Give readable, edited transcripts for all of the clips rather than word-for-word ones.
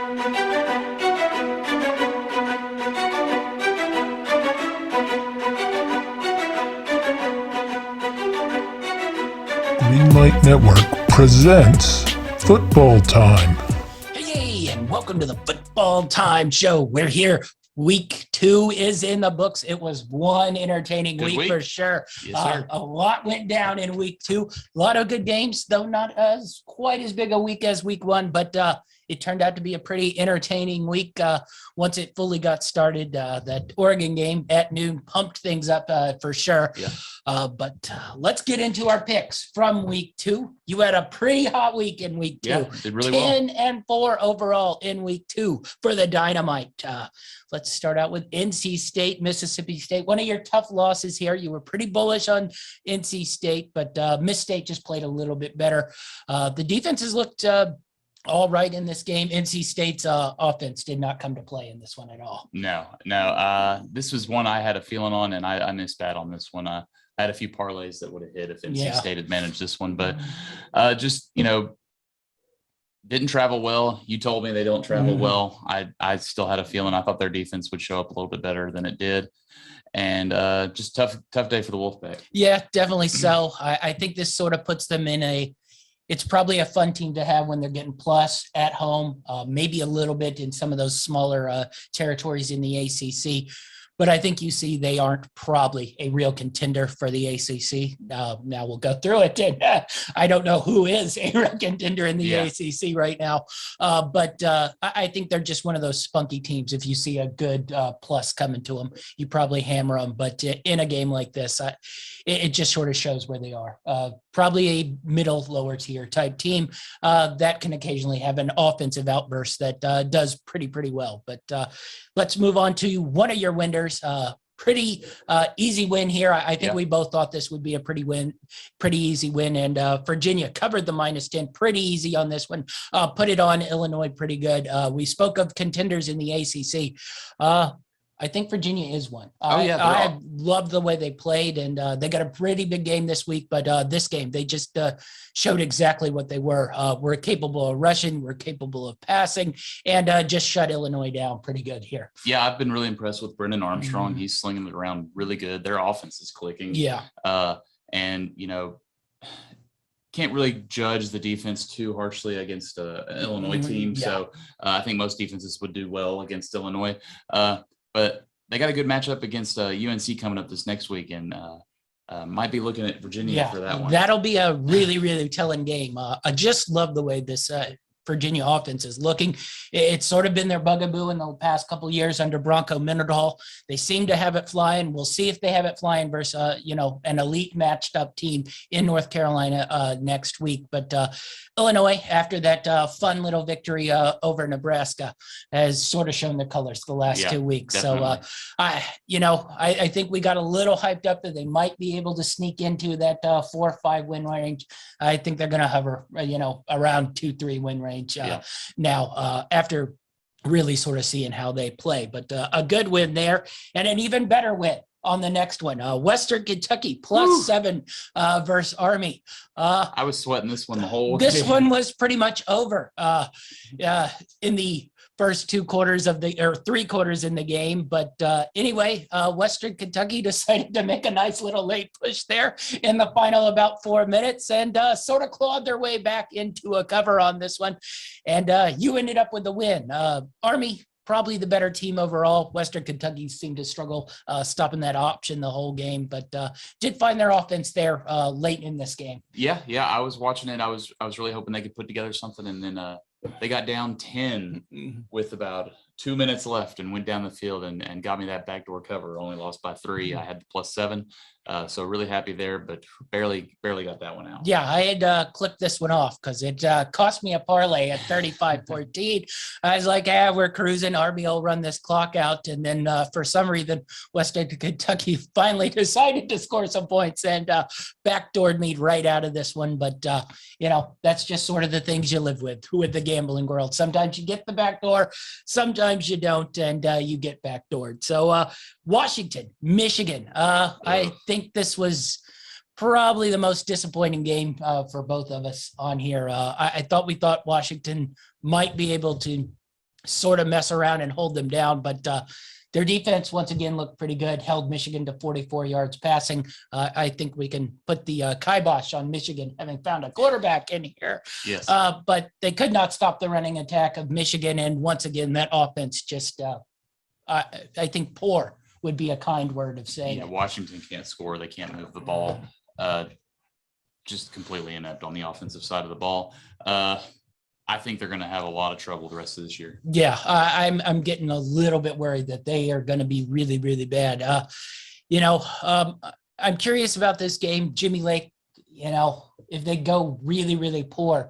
Greenlight Network presents Football Time. Hey, and welcome to the Football Time Show. We're here. Week 2 is in the books. It was one entertaining week for sure. Yes, sir. A lot went down in week 2. A lot of good games, though not as quite as big a week as week 1, but it turned out to be a pretty entertaining week once it fully got started. That Oregon game at noon pumped things up for sure. Yeah. But let's get into our picks from week 2. You had a pretty hot week in week 2. Yeah, did really 10 and 4 overall in week 2 for the Dynamite. Let's start out with NC State, Mississippi State. One of your tough losses here. You were pretty bullish on NC State, but Miss State just played a little bit better. The defenses looked all right in this game. NC State's offense did not come to play in this one at all. No. This was one I had a feeling on, and I missed bad on this one. I had a few parlays that would have hit if NC State had managed this one, but didn't travel well. You told me they don't travel well. I still had a feeling. I thought their defense would show up a little bit better than it did. And just tough day for the Wolfpack. Yeah, definitely so. I think this sort of puts them in it's probably a fun team to have when they're getting plus at home, maybe a little bit in some of those smaller territories in the ACC. But I think you see they aren't probably a real contender for the ACC. Now we'll go through it. And, I don't know who is a real contender in the ACC right now. But I think they're just one of those spunky teams. If you see a good plus coming to them, you probably hammer them. But in a game like this, it just sort of shows where they are. Probably a middle, lower tier type team that can occasionally have an offensive outburst that does pretty well. But let's move on to one of your winners. Pretty easy win here. I think we both thought this would be a pretty easy win. And Virginia covered the -10 pretty easy on this one. Put it on Illinois pretty good. We spoke of contenders in the ACC. I think Virginia is one. I love the way they played, and they got a pretty big game this week. But this game, they just showed exactly what they were. We're capable of rushing, we're capable of passing, and just shut Illinois down pretty good here. Yeah, I've been really impressed with Brendan Armstrong. He's slinging it around really good. Their offense is clicking. Yeah. And can't really judge the defense too harshly against an Illinois team. Yeah. So I think most defenses would do well against Illinois. But they got a good matchup against UNC coming up this next week, and might be looking at Virginia for that one. That'll be a really telling game. I just love the way this Virginia offense is looking. It's sort of been their bugaboo in the past couple of years under Bronco Mendenhall. They seem to have it flying. We'll see if they have it flying versus, an elite matched up team in North Carolina next week. But Illinois, after that fun little victory over Nebraska, has sort of shown their colors the last 2 weeks. Definitely. So, I think we got a little hyped up that they might be able to sneak into that 4 or 5 win range. I think they're going to hover, around 2-3 win range. Now, after really sort of seeing how they play, but a good win there and an even better win on the next one. Western Kentucky +7 versus Army. I was sweating this one the whole game. This one was pretty much over in the first 3 quarters in the game. But anyway, Western Kentucky decided to make a nice little late push there in the final about 4 minutes and sort of clawed their way back into a cover on this one. And you ended up with the win. Army, probably the better team overall. Western Kentucky seemed to struggle stopping that option the whole game, but did find their offense there late in this game. Yeah. I was watching it. I was really hoping they could put together something, and then they got down 10 with about 2 minutes left and went down the field and got me that backdoor cover. Only lost by 3. I had the +7. So really happy there, but barely got that one out. Yeah, I had clipped this one off because it cost me a parlay at 35-14. I was like, we're cruising. Army will run this clock out. And then for some reason, Western Kentucky finally decided to score some points and backdoored me right out of this one. But, that's just sort of the things you live with the gambling world. Sometimes you get the backdoor, sometimes you don't, and you get backdoored. So Washington, Michigan. I think this was probably the most disappointing game for both of us on here. We thought Washington might be able to sort of mess around and hold them down. But their defense, once again, looked pretty good, held Michigan to 44 yards passing. I think we can put the kibosh on Michigan, having found a quarterback in here. Yes. But they could not stop the running attack of Michigan. And once again, that offense just, I think poor would be a kind word of saying. Yeah, Washington can't score. They can't move the ball. Just completely inept on the offensive side of the ball. I think they're going to have a lot of trouble the rest of this year. Yeah, I'm getting a little bit worried that they are going to be really, really bad. I'm curious about this game. Jimmy Lake, if they go really, really poor,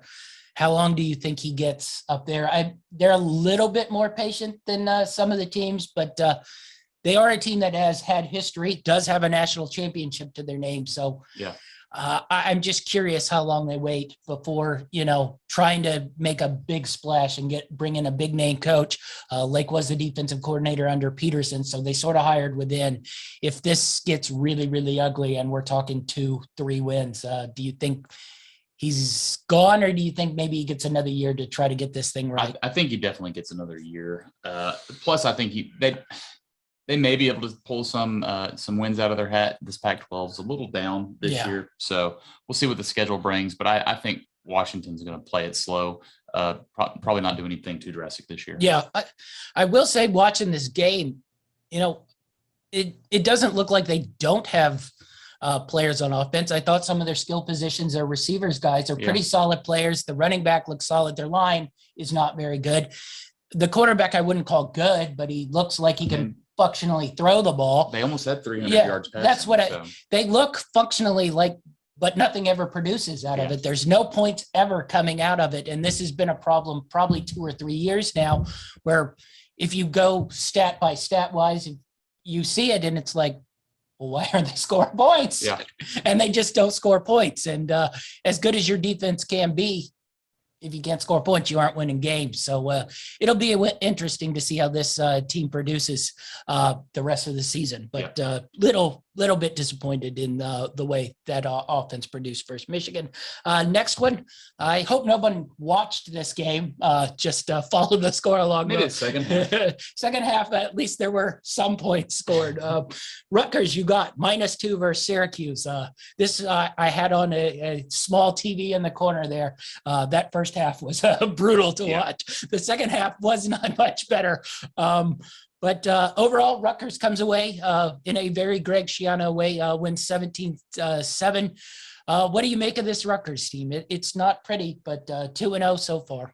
how long do you think he gets up there? They're a little bit more patient than some of the teams, but they are a team that has had history, does have a national championship to their name. So yeah. I'm just curious how long they wait before, trying to make a big splash and bring in a big name coach. Lake was the defensive coordinator under Peterson, so they sort of hired within. If this gets really, really ugly and we're talking 2-3 wins, do you think he's gone, or do you think maybe he gets another year to try to get this thing right? I think he definitely gets another year. Plus, I think they may be able to pull some wins out of their hat. This Pac-12 is a little down this year, so we'll see what the schedule brings. But I think Washington's going to play it slow, probably not do anything too drastic this year. Yeah, I will say, watching this game, it doesn't look like they don't have players on offense. I thought some of their skill positions, their receivers guys are pretty solid players. The running back looks solid. Their line is not very good. The quarterback I wouldn't call good, but he looks like he can functionally throw the ball. They almost had 300 yards passing. That's what they look functionally like, but nothing ever produces out of it. There's no points ever coming out of it. And this has been a problem probably 2 or 3 years now, where if you go stat by stat wise, you see it and it's like, well, why aren't they scoring points? Yeah. And they just don't score points. And as good as your defense can be, if you can't score points, you aren't winning games. So it'll be interesting to see how this team produces the rest of the season. But little bit disappointed in the way that offense produced versus Michigan. Next one, I hope no one watched this game. Just followed the score along. Maybe the second half. Second half, at least there were some points scored. Rutgers, you got -2 versus Syracuse. This I had on a small TV in the corner there. That first half was brutal to watch. The second half was not much better. But overall, Rutgers comes away in a very Greg Schiano way, wins 17-7. What do you make of this Rutgers team? It's not pretty, but 2-0 so far.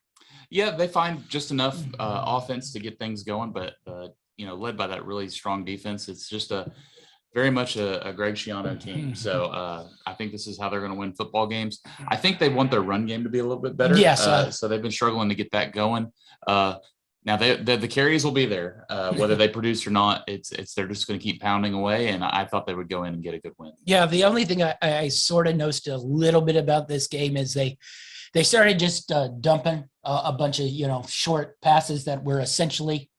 Yeah, they find just enough offense to get things going, but led by that really strong defense. It's just very much a Greg Schiano team. So I think this is how they're going to win football games. I think they want their run game to be a little bit better. Yes. So they've been struggling to get that going. Now the carries will be there, whether they produce or not. They're just going to keep pounding away, and I thought they would go in and get a good win. Yeah, the only thing I sort of noticed a little bit about this game is they started just dumping a bunch of short passes that were essentially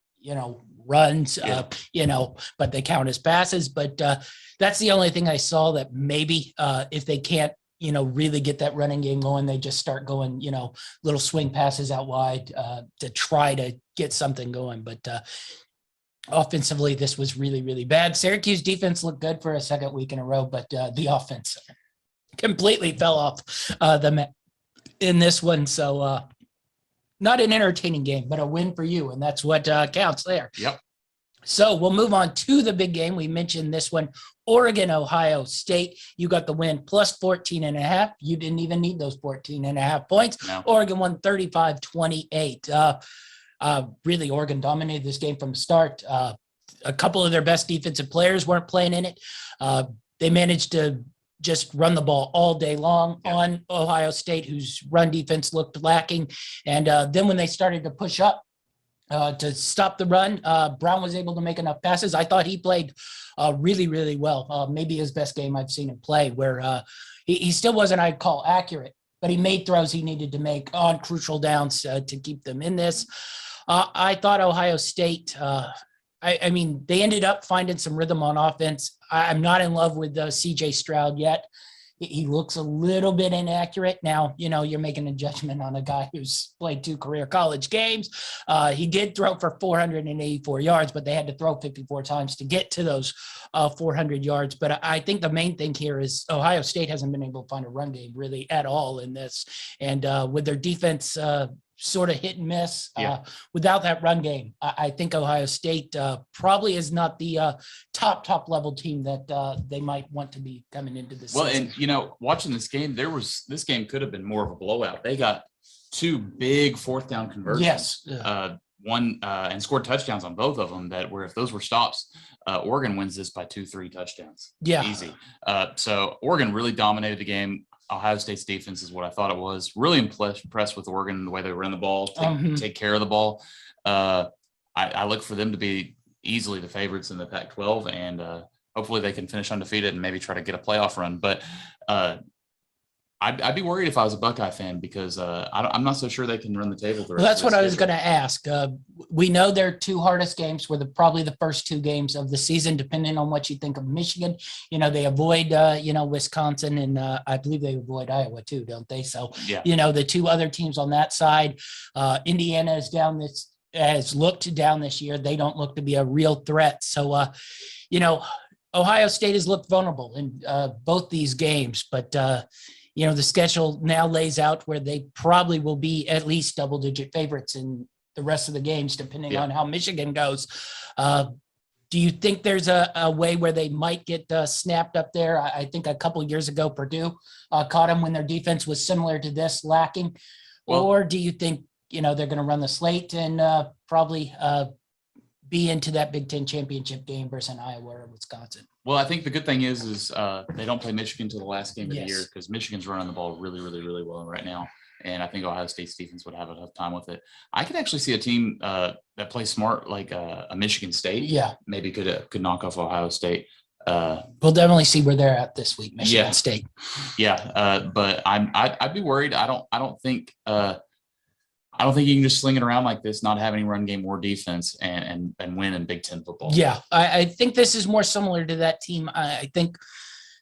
runs, but they count as passes. But that's the only thing I saw, that maybe if they can't really get that running game going, they just start going, little swing passes out wide to try to get something going. But offensively, this was really, really bad. Syracuse defense looked good for a second week in a row, but the offense completely fell off in this one. So not an entertaining game, but a win for you. And that's what counts there. Yep. So we'll move on to the big game. We mentioned this one, Oregon, Ohio State. You got the win plus 14.5. You didn't even need those 14.5 points. No. Oregon won 35-28. Really, Oregon dominated this game from the start. A couple of their best defensive players weren't playing in it. They managed to just run the ball all day long on Ohio State, whose run defense looked lacking. And then when they started to push up, to stop the run, Brown was able to make enough passes. I thought he played really, really well. Maybe his best game I've seen him play, where he still wasn't, I'd call, accurate, but he made throws he needed to make on crucial downs to keep them in this. I thought Ohio State, I mean, they ended up finding some rhythm on offense. I'm not in love with CJ Stroud yet. he looks a little bit inaccurate. Now, you're making a judgment on a guy who's played 2 career college games. He did throw for 484 yards, but they had to throw 54 times to get to those 400 yards. But I think the main thing here is Ohio State hasn't been able to find a run game really at all in this. And with their defense sort of hit and miss without that run game, I think Ohio State probably is not the top level team that they might want to be coming into this season. And watching this game, this game could have been more of a blowout. They got 2 big 4th down conversions. Yes. One and scored touchdowns on both of them that were, if those were stops, Oregon wins this by 2-3 touchdowns. Easy. So Oregon really dominated the game. Ohio State's defense is what I thought it was. Really impressed with Oregon, the way they run the ball, take care of the ball. I look for them to be easily the favorites in the Pac-12, and hopefully they can finish undefeated and maybe try to get a playoff run. But I'd be worried if I was a Buckeye fan, because I'm not so sure they can run the table. Well, that's what I was going to ask. We know their 2 hardest games were probably the first 2 games of the season, depending on what you think of Michigan. They avoid, Wisconsin, and I believe they avoid Iowa too, don't they? So, the 2 other teams on that side, Indiana has looked down this year. They don't look to be a real threat. So, Ohio State has looked vulnerable in both these games, but the schedule now lays out where they probably will be at least double-digit favorites in the rest of the games, depending on how Michigan goes. Do you think there's a way where they might get snapped up there? I think a couple of years ago, Purdue caught them when their defense was similar to this, lacking. Or do you think, they're going to run the slate and probably be into that Big Ten championship game versus Iowa or Wisconsin? Well, I think the good thing is they don't play Michigan till the last game of the year, because Michigan's running the ball really, really, really well right now. And I think Ohio State's defense would have a tough time with it. I could actually see a team that plays smart, like a Michigan State. Maybe could knock off Ohio State. We'll definitely see where they're at this week, Michigan State. But I'd be worried. I don't think you can just sling it around like this, not have any run game or defense, and win in Big Ten football. I think this is more similar to that team. I think,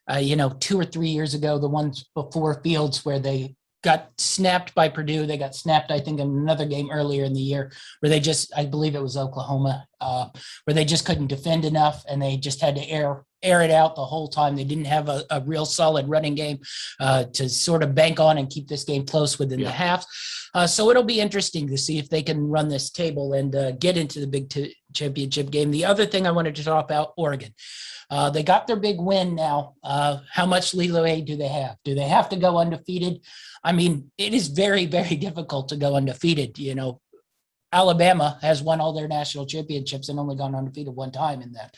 2 or 3 years ago, the ones before Fields, where they got snapped by Purdue. They got snapped, I think, in another game earlier in the year where I believe it was Oklahoma, where they just couldn't defend enough, and they just had to air it out the whole time. They didn't have a real solid running game to sort of bank on and keep this game close within the half. So it'll be interesting to see if they can run this table and get into the Big Ten championship game. The other thing I wanted to talk about, Oregon. They got their big win now. How much leeway do they have? Do they have to go undefeated? I mean, it is very, very difficult to go undefeated. Alabama has won all their national championships and only gone undefeated 1 time in that.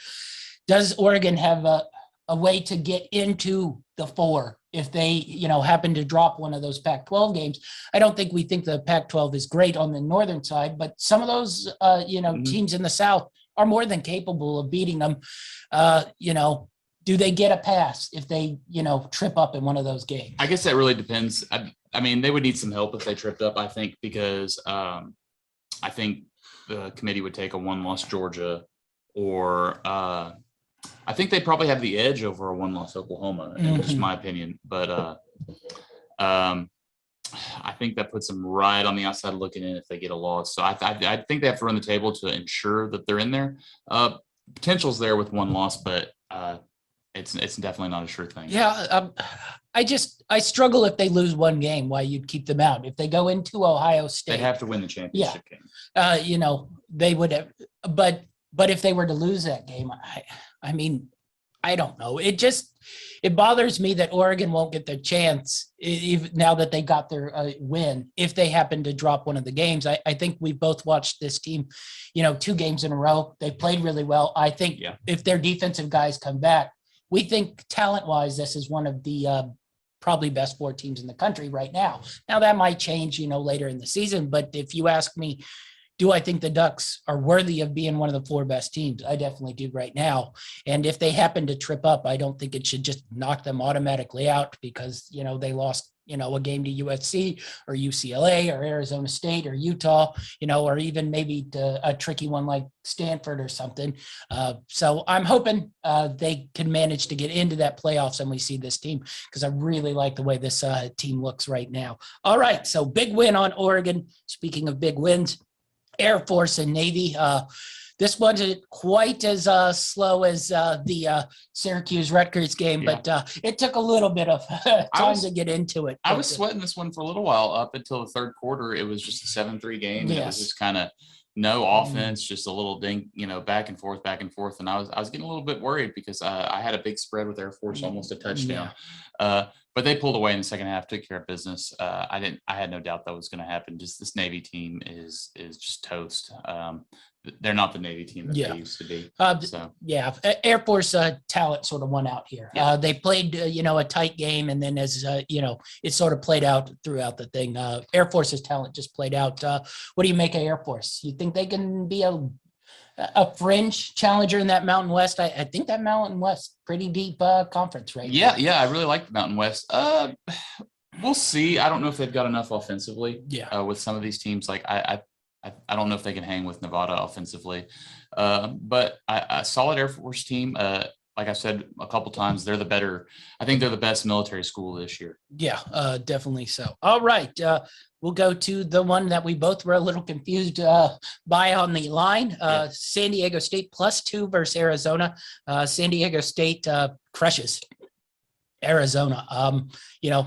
Does Oregon have a way to get into the 4 if they, happen to drop one of those Pac-12 games? I don't think we think the Pac-12 is great on the northern side, but some of those, teams in the South are more than capable of beating them. Do they get a pass if they, trip up in one of those games? I guess that really depends. I mean, they would need some help if they tripped up, I think, because I think the committee would take a 1-loss Georgia, or I think they probably have the edge over a 1-loss Oklahoma, in just my opinion. But I think that puts them right on the outside looking in if they get a loss. So I think they have to run the table to ensure that they're in there. Potential's there with 1 loss, but it's definitely not a sure thing. I struggle if they lose 1 game, why you'd keep them out. If they go into Ohio State, they'd have to win the championship game. They would have, but if they were to lose that game, I mean, I don't know. It bothers me that Oregon won't get their chance even now that they got their win, if they happen to drop one of the games. I think we've both watched this team, 2 games in a row. They played really well. I think if their defensive guys come back, we think talent-wise, this is one of the probably best 4 teams in the country right now. Now that might change, later in the season. But if you ask me, do I think the Ducks are worthy of being one of the 4 best teams? I definitely do right now. And if they happen to trip up, I don't think it should just knock them automatically out because, they lost a game to USC or UCLA or Arizona State or Utah, or even maybe a tricky one like Stanford or something. So I'm hoping they can manage to get into that playoffs and we see this team, because I really like the way this team looks right now. All right, so big win on Oregon. Speaking of big wins, Air Force and Navy. This wasn't quite as slow as the Syracuse Rutgers game, but it took a little bit of time to get into it. I was sweating this one for a little while up until the third quarter. It was just a 7-3 game. Yes. It was just kind of no offense, just a little ding, back and forth. And I was getting a little bit worried because I had a big spread with Air Force, almost a touchdown. Yeah. But they pulled away in the second half, took care of business. I had no doubt that was going to happen. Just this Navy team is just toast. They're not the Navy team that they used to be. Air Force talent sort of won out here. They played, a tight game, and then as it sort of played out throughout the thing. Air Force's talent just played out. What do you make of Air Force? You think they can be a fringe challenger in that Mountain West? I think that Mountain West pretty deep conference right now. Yeah, I really like the Mountain West. We'll see. I don't know if they've got enough offensively. With some of these teams, like I don't know if they can hang with Nevada offensively, but a solid Air Force team. Like I said a couple times, I think they're the best military school this year. Yeah, definitely so. All right. We'll go to the one that we both were a little confused by on the line. San Diego State +2 versus Arizona. San Diego State crushes Arizona.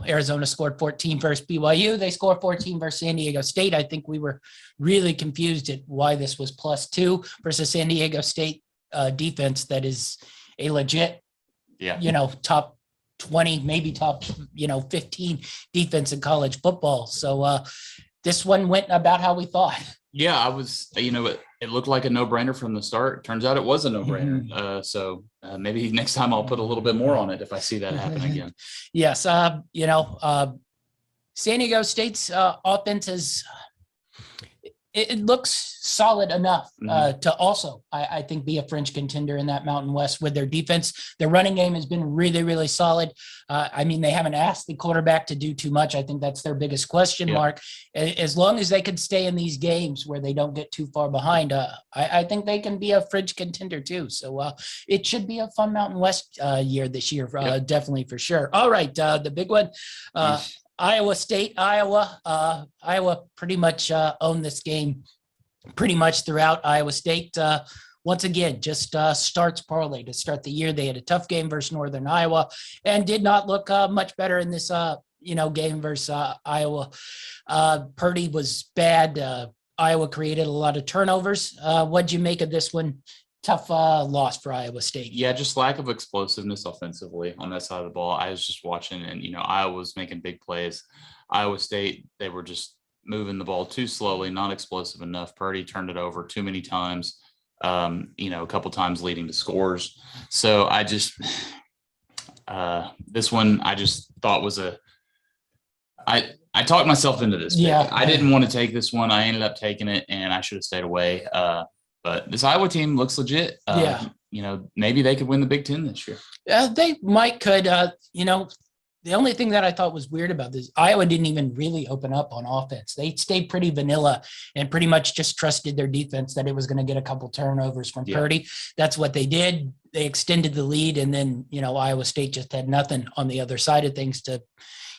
Arizona scored 14 versus BYU. They scored 14 versus San Diego State. I think we were really confused at why this was +2 versus San Diego State defense that is a legit, top 20, maybe top, 15 defense in college football. So this one went about how we thought. Yeah, I was, it looked like a no-brainer from the start. Turns out it was a no-brainer. So maybe next time I'll put a little bit more on it if I see that happen again. Yes. San Diego State's offense is, it looks solid enough to also, I think, be a fringe contender in that Mountain West with their defense. Their running game has been really, really solid. They haven't asked the quarterback to do too much. I think that's their biggest question mark. As long as they can stay in these games where they don't get too far behind, I think they can be a fringe contender too. So it should be a fun Mountain West year this year, definitely for sure. All right, the big one. Iowa State, Iowa pretty much owned this game pretty much throughout. Iowa State, once again, just starts poorly to start the year. They had a tough game versus Northern Iowa and did not look much better in this, game versus Iowa. Purdy was bad. Iowa created a lot of turnovers. What'd you make of this one? Tough loss for Iowa State. Yeah, just lack of explosiveness offensively on that side of the ball. I was just watching, and Iowa was making big plays. Iowa State, they were just moving the ball too slowly, not explosive enough. Purdy turned it over too many times, a couple times leading to scores. So I just this one I just thought was I talked myself into this. Yeah, I didn't want to take this one. I ended up taking it, and I should have stayed away. But this Iowa team looks legit. Maybe they could win the Big Ten this year. They could. The only thing that I thought was weird about this, Iowa didn't even really open up on offense. They stayed pretty vanilla and pretty much just trusted their defense that it was going to get a couple turnovers from Purdy. That's what they did. They extended the lead, and then, Iowa State just had nothing on the other side of things to,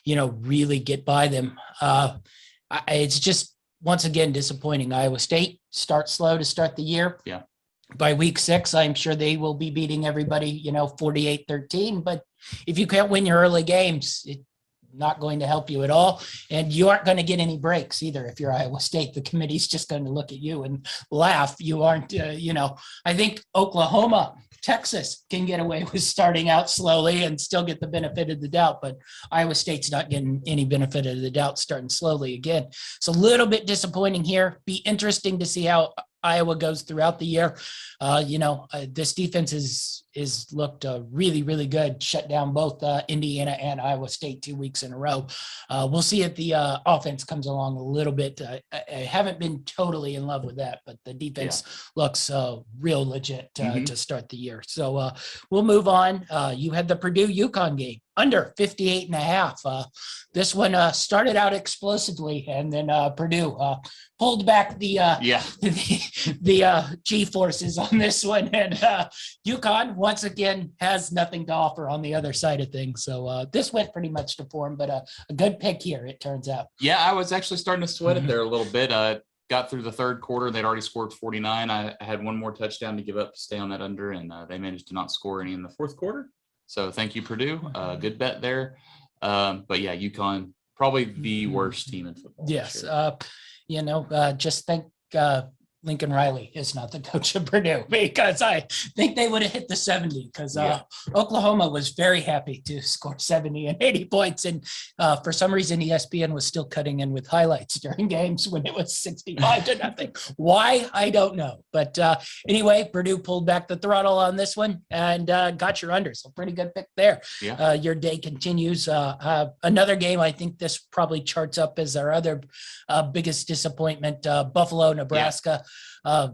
really get by them. It's just, once again, disappointing. Iowa State starts slow to start the year. Yeah. By week 6, I'm sure they will be beating everybody, 48-13. But if you can't win your early games, it's not going to help you at all. And you aren't going to get any breaks either. If you're Iowa State, the committee's just going to look at you and laugh. You aren't, I think Oklahoma, Texas can get away with starting out slowly and still get the benefit of the doubt, but Iowa State's not getting any benefit of the doubt starting slowly again. It's a little bit disappointing here. Be interesting to see how Iowa goes throughout the year. This defense is is looked really, really good. Shut down both Indiana and Iowa State 2 weeks in a row. We'll see if the offense comes along a little bit. I haven't been totally in love with that, but the defense looks real legit to start the year. So we'll move on. You had the Purdue UConn game. Under 58.5. This one started out explosively, and then Purdue pulled back the G forces on this one, and UConn once again has nothing to offer on the other side of things. So this went pretty much to form, but a good pick here, it turns out. Yeah, I was actually starting to sweat it there a little bit. Got through the third quarter, they'd already scored 49. I had one more touchdown to give up to stay on that under, and they managed to not score any in the fourth quarter. So thank you, Purdue. Good bet there. But yeah, UConn, probably the worst team in football. Yes. Just think Lincoln Riley is not the coach of Purdue, because I think they would have hit the 70, because Oklahoma was very happy to score 70 and 80 points. And for some reason, ESPN was still cutting in with highlights during games when it was 65-0. Why? I don't know. But anyway, Purdue pulled back the throttle on this one and got your under. So pretty good pick there. Yeah. Your day continues. Another game, I think this probably charts up as our other biggest disappointment, Buffalo, Nebraska. Yeah.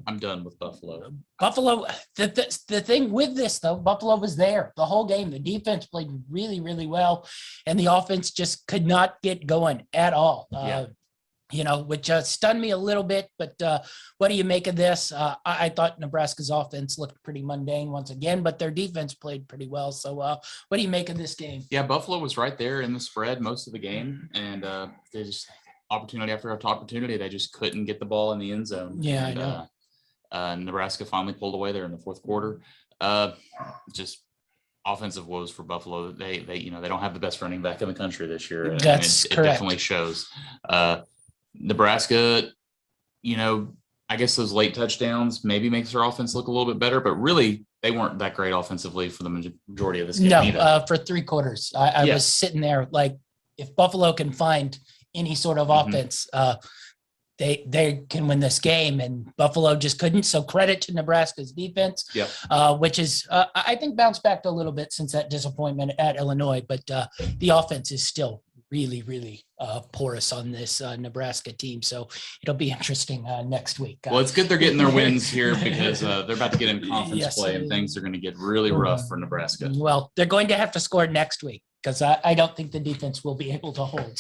I'm done with Buffalo. The thing with this, though, Buffalo was there the whole game. The defense played really, really well, and the offense just could not get going at all. Which stunned me a little bit. But what do you make of this? I thought Nebraska's offense looked pretty mundane once again, but their defense played pretty well. So what do you make of this game? Yeah, Buffalo was right there in the spread most of the game, and they just – opportunity after opportunity, they just couldn't get the ball in the end zone. Yeah, and, I know. Nebraska finally pulled away there in the fourth quarter. Just offensive woes for Buffalo. They don't have the best running back in the country this year. That's it correct. Definitely shows. Nebraska, I guess those late touchdowns maybe makes their offense look a little bit better, but really they weren't that great offensively for the majority of this game. No, for 3 quarters. I was sitting there like, if Buffalo can find any sort of offense, they can win this game, and Buffalo just couldn't. So credit to Nebraska's defense, which is I think bounced back a little bit since that disappointment at Illinois, but the offense is still really, really porous on this Nebraska team. So it'll be interesting next week. Well, it's good they're getting their wins here, because they're about to get in conference play, and things are going to get really rough for Nebraska. Well, they're going to have to score next week, because I don't think the defense will be able to hold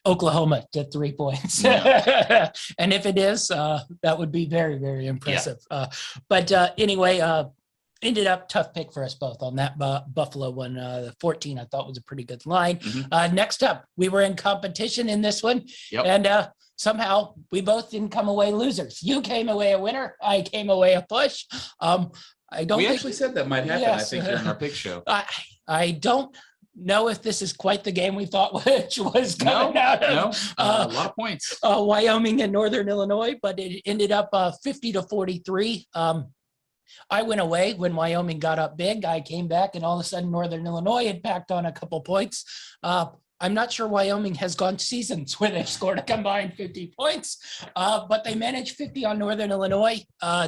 Oklahoma to 3 points. No. And if it is, that would be very, very impressive. But anyway, ended up tough pick for us both on that Buffalo one. 14, I thought was a pretty good line. Next up, we were in competition in this one. And somehow we both didn't come away losers. You came away a winner. I came away a push. We actually said that might happen. Yes. I think during our pick show. I don't know if this is quite the game we thought, which was coming out of a lot of points. Wyoming and Northern Illinois, but it ended up 50-43. I went away when Wyoming got up big. I came back, and all of a sudden Northern Illinois had packed on a couple points. I'm not sure Wyoming has gone seasons where they've scored a combined 50 points, but they managed 50 on Northern Illinois.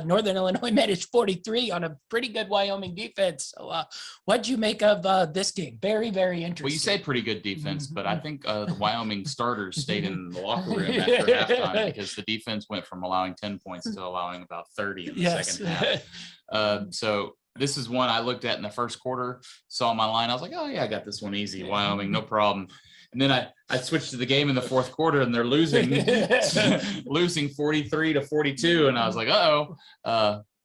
Northern Illinois managed 43 on a pretty good Wyoming defense. So what'd you make of this game? Very, very interesting. Well, you say pretty good defense, but I think the Wyoming starters stayed in the locker room after halftime, because the defense went from allowing 10 points to allowing about 30 in the second half. So this is one I looked at in the first quarter, saw my line. I was like, oh, yeah, I got this one easy. Wyoming, no problem. And then I switched to the game in the fourth quarter, and they're losing 43-42. And I was like, uh-oh.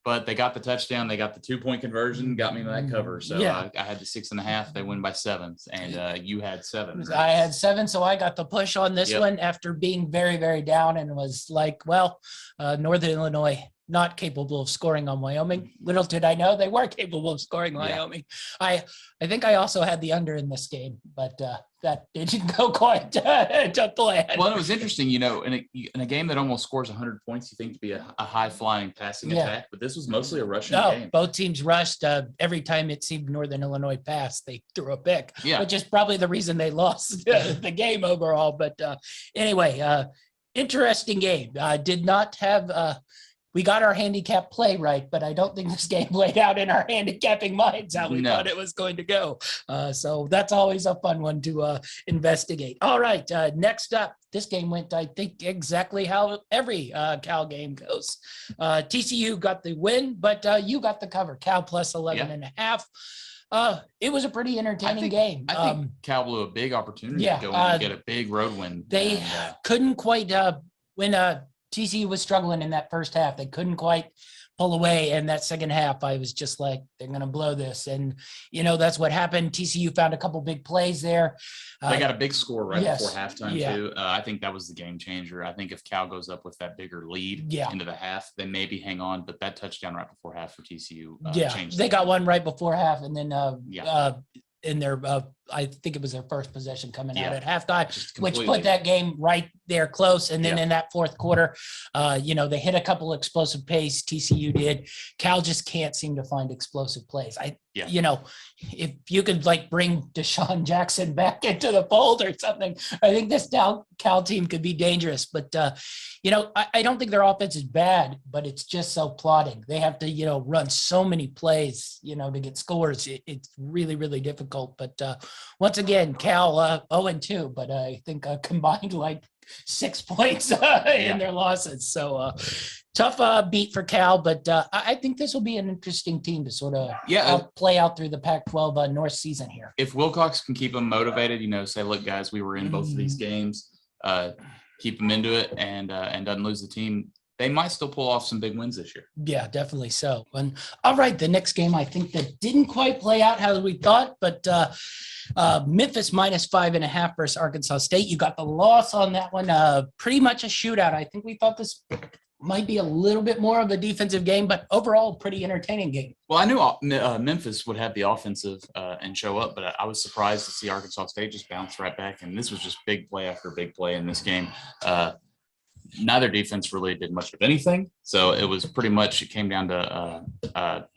But they got the touchdown. They got the 2-point conversion, got me that cover. So I had the 6.5. They win by 7. And you had 7. Right? I had 7. So I got the push on this one after being very, very down, and was like, well, Northern Illinois not capable of scoring on Wyoming. Little did I know they were capable of scoring Wyoming. I think I also had the under in this game, but that didn't go quite to plan. Well, it was interesting, in a game that almost scores 100 points, you think to be a high-flying passing attack, but this was mostly a rushing game. Both teams rushed. Every time it seemed Northern Illinois passed, they threw a pick, which is probably the reason they lost the game overall. But anyway, interesting game. Did not have we got our handicap play right, but I don't think this game played out in our handicapping minds how we thought it was going to go. So that's always a fun one to investigate. All right, next up, this game went, I think, exactly how every Cal game goes. TCU got the win, but you got the cover. Cal plus 11.5. It was a pretty entertaining game. I think Cal blew a big opportunity to go in and get a big road win. They couldn't quite when TCU was struggling in that first half. They couldn't quite pull away. And that second half, I was just like, they're going to blow this. And, that's what happened. TCU found a couple big plays there. They got a big score right before halftime, too. I think that was the game changer. I think if Cal goes up with that bigger lead into the half, they maybe hang on. But that touchdown right before half for TCU changed. They got one right before half. And then in their I think it was their first possession coming out at halftime, which put that game right there close. And then in that fourth quarter, they hit a couple explosive plays. TCU did. Cal just can't seem to find explosive plays. If you could bring Deshaun Jackson back into the fold or something, I think this Cal team could be dangerous. But I don't think their offense is bad, but it's just so plodding. They have to run so many plays to get scores. It's really, really difficult. But once again, Cal 0-2, but I think combined 6 points in their losses. So tough beat for Cal, but I think this will be an interesting team to sort of play out through the Pac-12 North season here. If Wilcox can keep them motivated, say, look, guys, we were in both of these games, keep them into it and doesn't lose the team, they might still pull off some big wins this year. Yeah, definitely so. And all right, the next game, I think that didn't quite play out how we thought, but Memphis minus 5.5 versus Arkansas State. You got the loss on that one. Pretty much a shootout. I think we thought this might be a little bit more of a defensive game, but overall pretty entertaining game. Well, I knew Memphis would have the offensive and show up, but I was surprised to see Arkansas State just bounce right back. And this was just big play after big play in this game. Neither defense really did much of anything. So it was pretty much, it came down to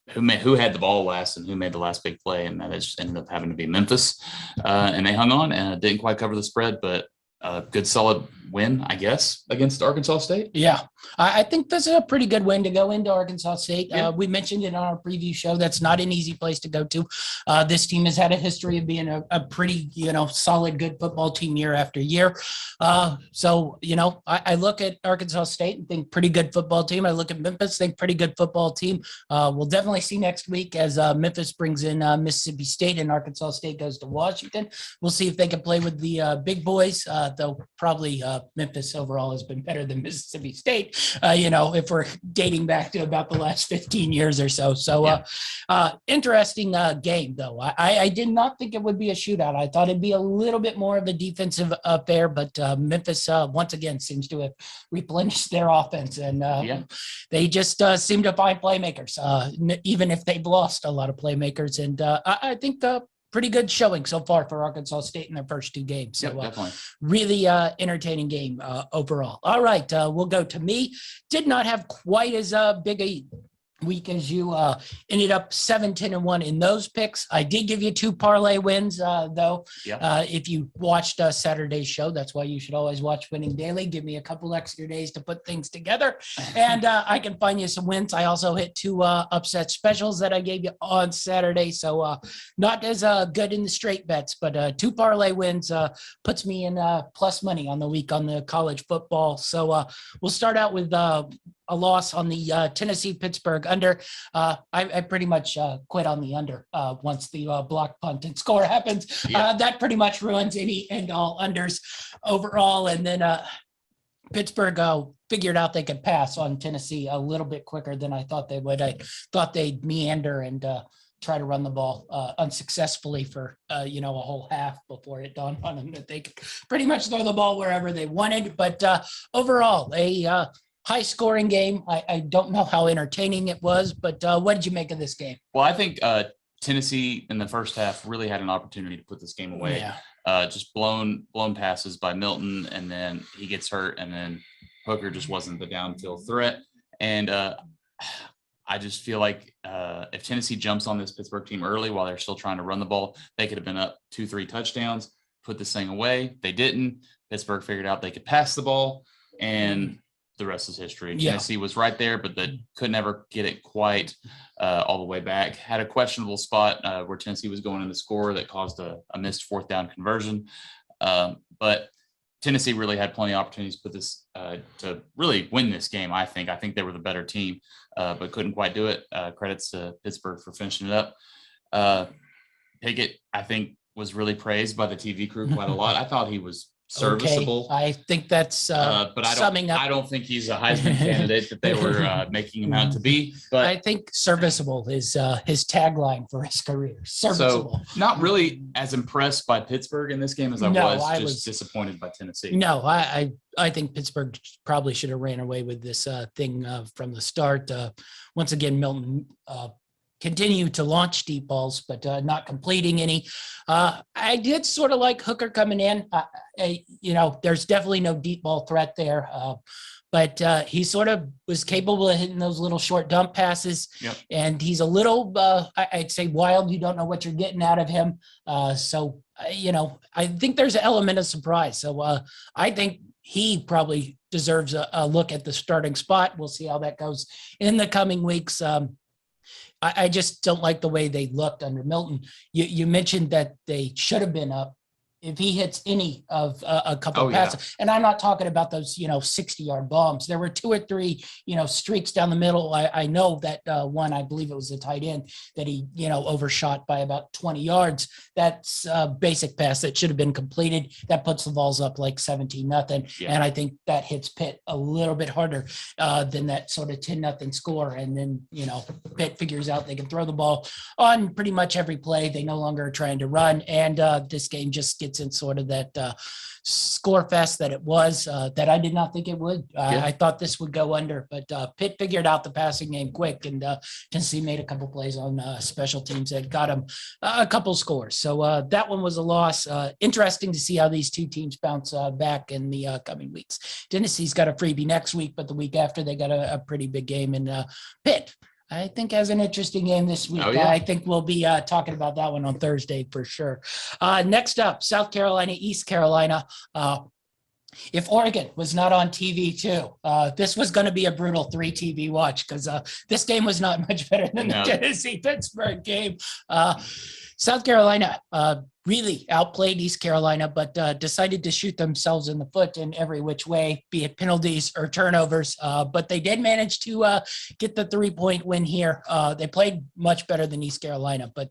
who had the ball last and who made the last big play. And that just ended up having to be Memphis. And they hung on and didn't quite cover the spread, but a good solid win, I guess, against Arkansas State. Yeah, I think this is a pretty good win to go into Arkansas State. We mentioned it on our preview show. That's not an easy place to go to. This team has had a history of being a pretty, solid, good football team year after year. So, I look at Arkansas State and think pretty good football team. I look at Memphis, think pretty good football team. We'll definitely see next week as Memphis brings in Mississippi State and Arkansas State goes to Washington. We'll see if they can play with the big boys, though probably Memphis overall has been better than Mississippi State, if we're dating back to about the last 15 years or so. So interesting game, though. I did not think it would be a shootout. I thought it'd be a little bit more of a defensive affair, but Memphis, once again, seems to have replenished their offense. And they just seem to find playmakers, even if they've lost a lot of playmakers. And I think pretty good showing so far for Arkansas State in their first two games. So definitely. Really entertaining game overall. All right, we'll go to me. Did not have quite as big a week as you. Ended up 7-10-1 in those picks. I did give you 2 parlay wins, though. If you watched Saturday's show, that's why you should always watch Winning Daily. Give me a couple extra days to put things together, and I can find you some wins. I also hit 2 upset specials that I gave you on Saturday, so not as good in the straight bets, but 2 parlay wins puts me in plus money on the week on the college football. So we'll start out with a loss on the Tennessee-Pittsburgh under. I pretty much quit on the under once the block punt and score happens. That pretty much ruins any and all unders overall. And then Pittsburgh figured out they could pass on Tennessee a little bit quicker than I thought they would. I thought they'd meander and try to run the ball unsuccessfully for, a whole half before it dawned on them that they could pretty much throw the ball wherever they wanted. But overall, a high scoring game. I don't know how entertaining it was, but what did you make of this game? Well, I think Tennessee in the first half really had an opportunity to put this game away. Just blown passes by Milton, and then he gets hurt, and then Hooker just wasn't the downfield threat. And I just feel like if Tennessee jumps on this Pittsburgh team early while they're still trying to run the ball, they could have been up 2-3 touchdowns, put this thing away. They didn't. Pittsburgh figured out they could pass the ball, and the rest is history. Yeah. Tennessee was right there, but could never get it quite all the way back. Had a questionable spot where Tennessee was going in the score that caused a missed fourth down conversion. But Tennessee really had plenty of opportunities to put this to really win this game. I think they were the better team, but couldn't quite do it. Credits to Pittsburgh for finishing it up. Pickett, I think, was really praised by the TV crew quite a lot. I thought he was serviceable. Okay. I think that's but summing up. I don't think he's a Heisman candidate that they were making him out to be. But I think serviceable is his tagline for his career. Serviceable. So not really as impressed by Pittsburgh in this game as I was disappointed by Tennessee. No, I think Pittsburgh probably should have ran away with this thing from the start. Once again, Milton continue to launch deep balls, but not completing any. I did sort of like Hooker coming in. There's definitely no deep ball threat there, but he sort of was capable of hitting those little short dump passes. Yep. And he's a little, I'd say, wild. You don't know what you're getting out of him. I think there's an element of surprise. So I think he probably deserves a look at the starting spot. We'll see how that goes in the coming weeks. I just don't like the way they looked under Milton. You mentioned that they should have been up. If he hits any of a couple of passes, and I'm not talking about those, 60-yard bombs. There were 2 or 3, streaks down the middle. I know that one, I believe it was a tight end that he, overshot by about 20 yards. That's a basic pass that should have been completed. That puts the Vols up like 17-0. Yeah. And I think that hits Pitt a little bit harder than that sort of 10-0 score. And then, Pitt figures out they can throw the ball on pretty much every play. They no longer are trying to run. And this game just gets in sort of that score fest that it was, that I did not think it would. I thought this would go under, but Pitt figured out the passing game quick, and Tennessee made a couple plays on special teams that got them a couple scores. So that one was a loss. Interesting to see how these two teams bounce back in the coming weeks. Tennessee's got a freebie next week, but the week after they got a pretty big game in Pitt. I think has an interesting game this week. I think we'll be talking about that one on Thursday for sure. Next up, South Carolina, East Carolina. If Oregon was not on TV too, this was going to be a brutal 3 TV watch because this game was not much better than the Tennessee-Pittsburgh game. South Carolina really outplayed East Carolina, but decided to shoot themselves in the foot in every which way, be it penalties or turnovers. But they did manage to get the 3-point win here. They played much better than East Carolina, but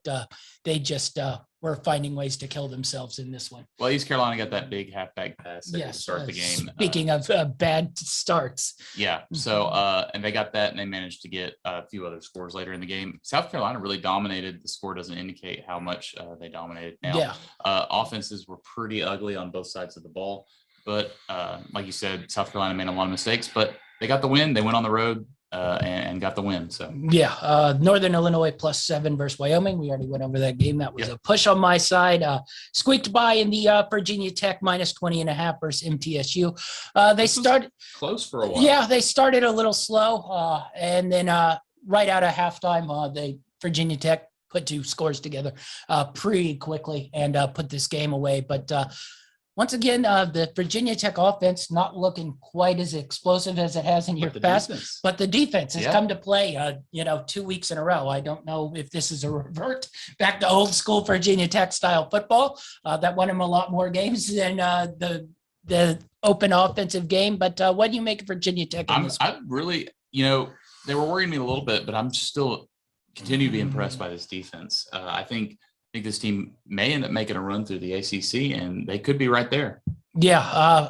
they just were finding ways to kill themselves in this one. Well, East Carolina got that big halfback pass to start the game. Speaking of bad starts. Yeah. So, and they got that, and they managed to get a few other scores later in the game. South Carolina really dominated. The score doesn't indicate how much they dominated. Now, offenses were pretty ugly on both sides of the ball. But like you said, South Carolina made a lot of mistakes, but they got the win. They went on the road and got the win. So Northern Illinois +7 versus Wyoming. We already went over that game. That was a push on my side. Squeaked by in the Virginia Tech -20.5 versus MTSU. They started close for a while. Yeah, they started a little slow, and then right out of halftime, they Virginia Tech put 2 scores together pretty quickly and put this game away. But once again, the Virginia Tech offense not looking quite as explosive as it has in years past, but the defense has come to play, 2 weeks in a row. I don't know if this is a revert back to old school Virginia Tech style football that won them a lot more games than the open offensive game. But what do you make of Virginia Tech? I really, they were worrying me a little bit, but I'm still continue to be impressed by this defense. I think this team may end up making a run through the ACC, and they could be right there. Yeah,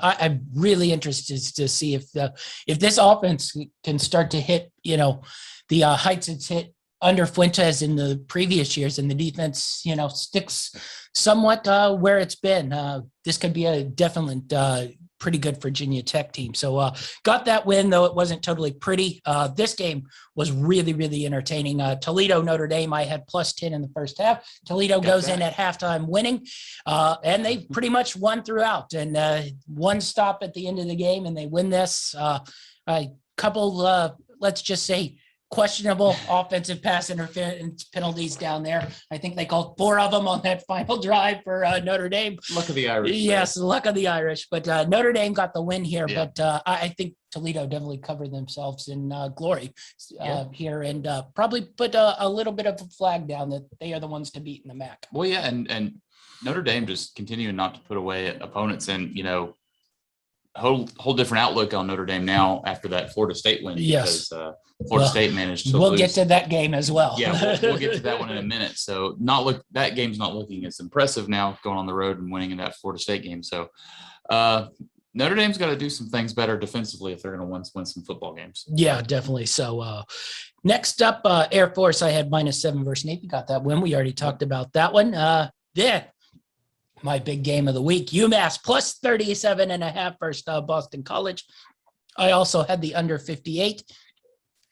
I'm really interested to see if this offense can start to hit, the heights it's hit under Fuentes in the previous years, and the defense, sticks somewhat where it's been. This could be a definite pretty good Virginia Tech team. So got that win, though it wasn't totally pretty. This game was really, really entertaining. Toledo, Notre Dame, I had +10 in the first half. Toledo goes in at halftime winning, and they pretty much won throughout. And one stop at the end of the game, and they win this. A couple, let's just say, questionable offensive pass interference penalties down there. I think they called 4 of them on that final drive for Notre Dame. Luck of the Irish. Yes, luck of the Irish. But Notre Dame got the win here. Yeah. But I think Toledo definitely covered themselves in glory here, and probably put a little bit of a flag down that they are the ones to beat in the MAC. Well, yeah, and Notre Dame just continuing not to put away opponents, and whole different outlook on Notre Dame now after that Florida State win. Yes, because Florida State managed to we'll lose. get to that game as well. Yeah, we'll get to that one in a minute. So that game's not looking as impressive now, going on the road and winning in that Florida State game. So Notre Dame's got to do some things better defensively if they're going to win some football games. Yeah, definitely. So next up, Air Force, I had -7 versus Navy. Got that win. We already talked about that one. My big game of the week, UMass +37.5 versus Boston College. I also had the under 58.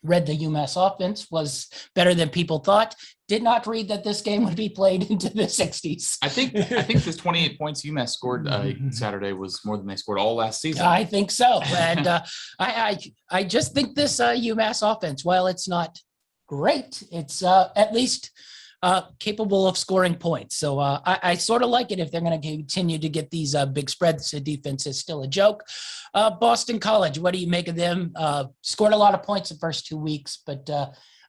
Read the UMass offense was better than people thought. Did not read that this game would be played into the 60s. I think this 28 points UMass scored Saturday was more than they scored all last season. I think so. And I just think this UMass offense, while it's not great, it's at least capable of scoring points. So I sort of like it if they're going to continue to get these big spreads. The defense is still a joke. Boston College, what do you make of them? Scored a lot of points the first 2 weeks, but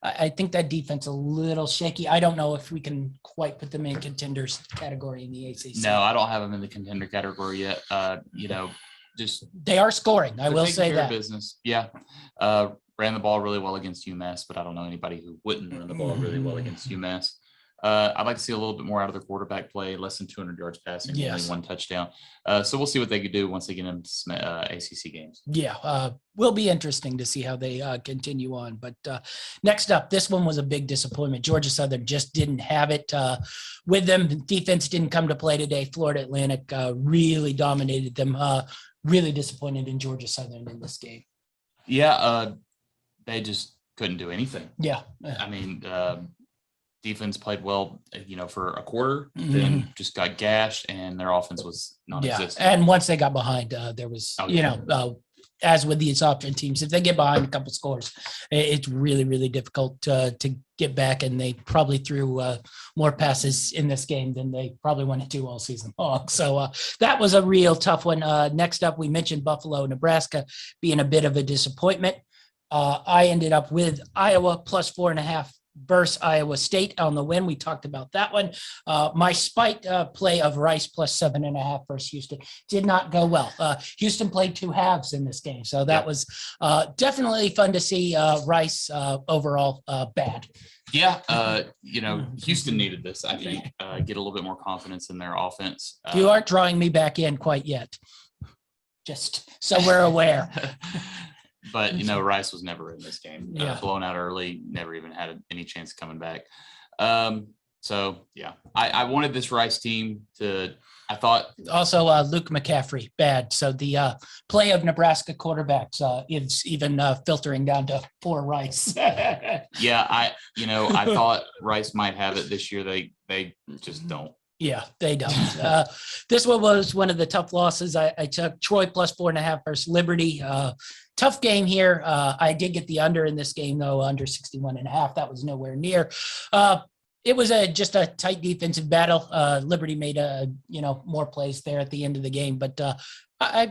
I think that defense a little shaky. I don't know if we can quite put them in contenders category in the ACC. No, I don't have them in the contender category yet. Just they are scoring. I will say that. Business. Yeah. Ran the ball really well against UMass, but I don't know anybody who wouldn't run the ball really well against UMass. I'd like to see a little bit more out of their quarterback play, less than 200 yards passing, only 1 touchdown. So we'll see what they could do once they get into some ACC games. Yeah, will be interesting to see how they continue on. But next up, this one was a big disappointment. Georgia Southern just didn't have it with them. Defense didn't come to play today. Florida Atlantic really dominated them. Really disappointed in Georgia Southern in this game. Yeah, they just couldn't do anything. Yeah. I mean, defense played well, for a quarter, then just got gashed, and their offense was non-existent. Yeah, and once they got behind, there was, as with these option teams, if they get behind a couple scores, it's really, really difficult to get back, and they probably threw more passes in this game than they probably want to do all season long. So that was a real tough one. Next up, we mentioned Buffalo, Nebraska being a bit of a disappointment. I ended up with Iowa +4.5 versus Iowa State on the win. We talked about that one. My spite play of Rice +7.5 versus Houston did not go well. Houston played 2 halves in this game, so that was definitely fun to see. Rice overall bad. Yeah, Houston needed this, I think, get a little bit more confidence in their offense. You aren't drawing me back in quite yet, just so we're aware. But, Rice was never in this game. Blown out early, never even had any chance of coming back. So, yeah, I wanted this Rice team to – I thought – Also, Luke McCaffrey, bad. So the play of Nebraska quarterbacks is even filtering down to poor Rice. Yeah, I thought Rice might have it this year. They just don't. Yeah, they don't. This one was one of the tough losses. I took Troy +4.5 versus Liberty. Tough game here. I did get the under in this game, though, under 61.5. That was nowhere near. It was just a tight defensive battle. Liberty made more plays there at the end of the game, but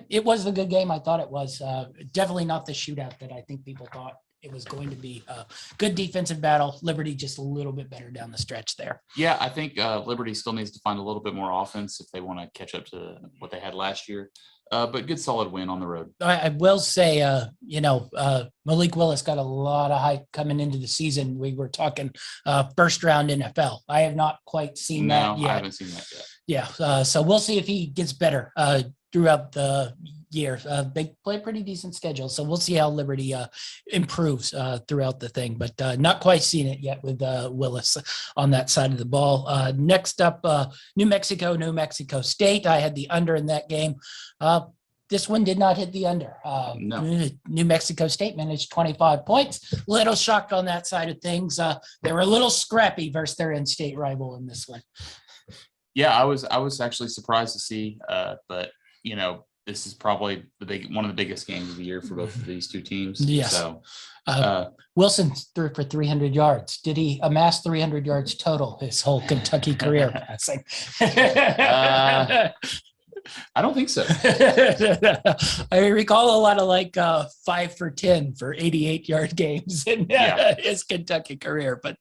it was a good game. I thought it was definitely not the shootout that I think people thought it was going to be. A good defensive battle. Liberty just a little bit better down the stretch there. Yeah, I think Liberty still needs to find a little bit more offense if they want to catch up to what they had last year. But good solid win on the road. I will say, Malik Willis got a lot of hype coming into the season. We were talking first round NFL. I have not quite seen that yet. I haven't seen that yet. Yeah, so we'll see if he gets better throughout the year. They play a pretty decent schedule, so we'll see how Liberty improves throughout the thing, but not quite seen it yet with Willis on that side of the ball. Next up, New Mexico State. I had the under in that game. This one did not hit the under. No. New Mexico State managed 25 points. Little shocked on that side of things. They were a little scrappy versus their in-state rival in this one. Yeah, I was actually surprised to see, but this is probably one of the biggest games of the year for both of these two teams. Yes. So, Wilson threw for 300 yards. Did he amass 300 yards total his whole Kentucky career passing? I don't think so. I recall a lot of like 5 for 10 for 88-yard games in his Kentucky career. But